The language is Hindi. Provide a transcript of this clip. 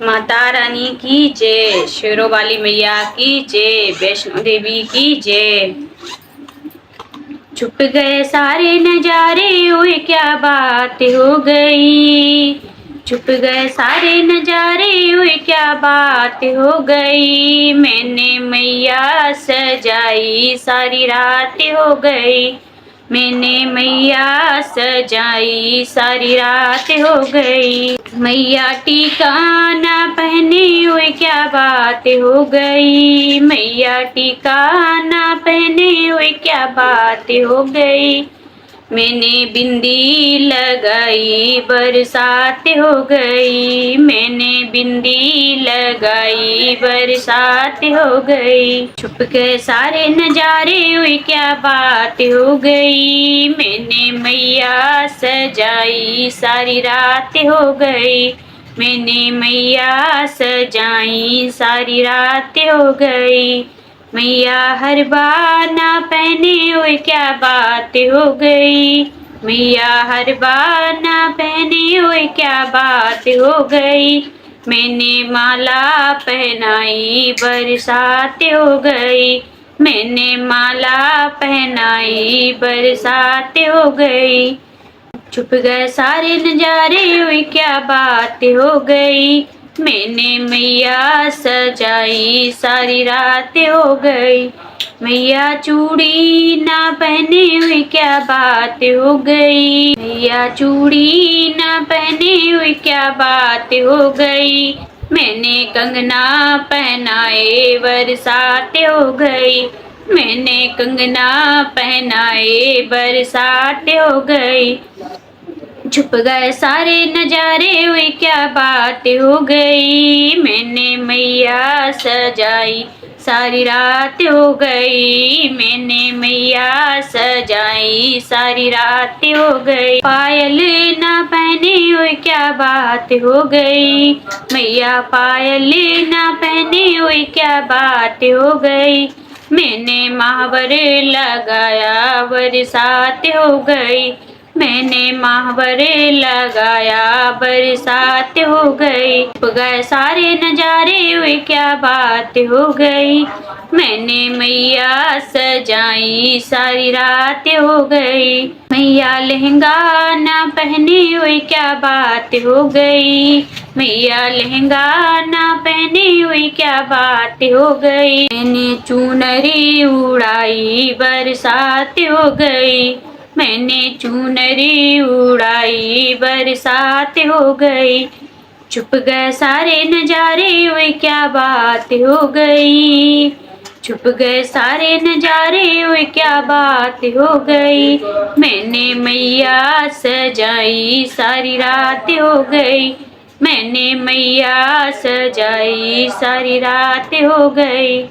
माता रानी की जय, शेरों वाली मैया की जय, वैष्णो देवी की जय। छुप गए सारे नजारे, ओए क्या बात हो गई। छुप गए सारे नजारे, ओए क्या बात हो गई। मैंने मैया सजाई, सारी रात हो गई। मैंने मैया सजाई, सारी रात हो गई। मैया टीका ना पहने, ओए क्या बात हो गई। मैया टीका ना पहने, ओए क्या बात हो गई। मैंने बिंदी लगाई, बरसात हो गई। मैंने बिंदी लगाई, बरसात हो गई। छुप गए सारे नजारे, ओए क्या बात हो गई। मैंने मैया सजाई, सारी रात हो गई। मैंने मैया सजाई, सारी रात हो गई। मैया हर बार ना पहने, ओए क्या बात हो गई। मैया हर बार ना पहने, ओए क्या बात हो गई। मैंने माला पहनाई, बरसात हो गई। मैंने माला पहनाई, बरसात हो गई। छुप गए सारे नजारे, ओए क्या बात हो गई। मैंने मैया सजाई, सारी रात हो गई। मैया चूड़ी ना पहने, हुई क्या बात हो गई। मैया चूड़ी ना पहने, हुई क्या बात हो गई। मैंने कंगना पहनाए, बरसात हो गई। मैंने कंगना पहनाए, बरसात हो गई। छुप गए सारे नजारे, हुई क्या बात हो गई। मैंने मैया सजाई, सारी रात हो गई। मैंने मैया सजाई, सारी रात हो गई। पायल ना पहने, हुई क्या बात हो गई। मैया पायल ना पहने, हुई क्या बात हो गई। मैंने महावर लगाया, बरसात हो गई। मैंने महावर लगाया, बरसात हो गई। छुप गए सारे नजारे, हुए क्या बात हो गई। मैंने मैया सजाई, सारी रात हो गई। मैया लहंगा ना पहने, हुए क्या बात हो गई। मैया लहंगा ना पहने, हुई क्या बात हो गई। मैंने चुनरी उड़ाई, बरसात हो गई। मैंने चुनरी उड़ाई, बरसात हो गई। छुप गए सारे नजारे, हुए क्या बात हो गई। छुप गए सारे नजारे, हुए क्या बात हो गई। मैंने मैया सजाई, सारी रात हो गई। मैंने मैया सजाई, सारी रात हो गई।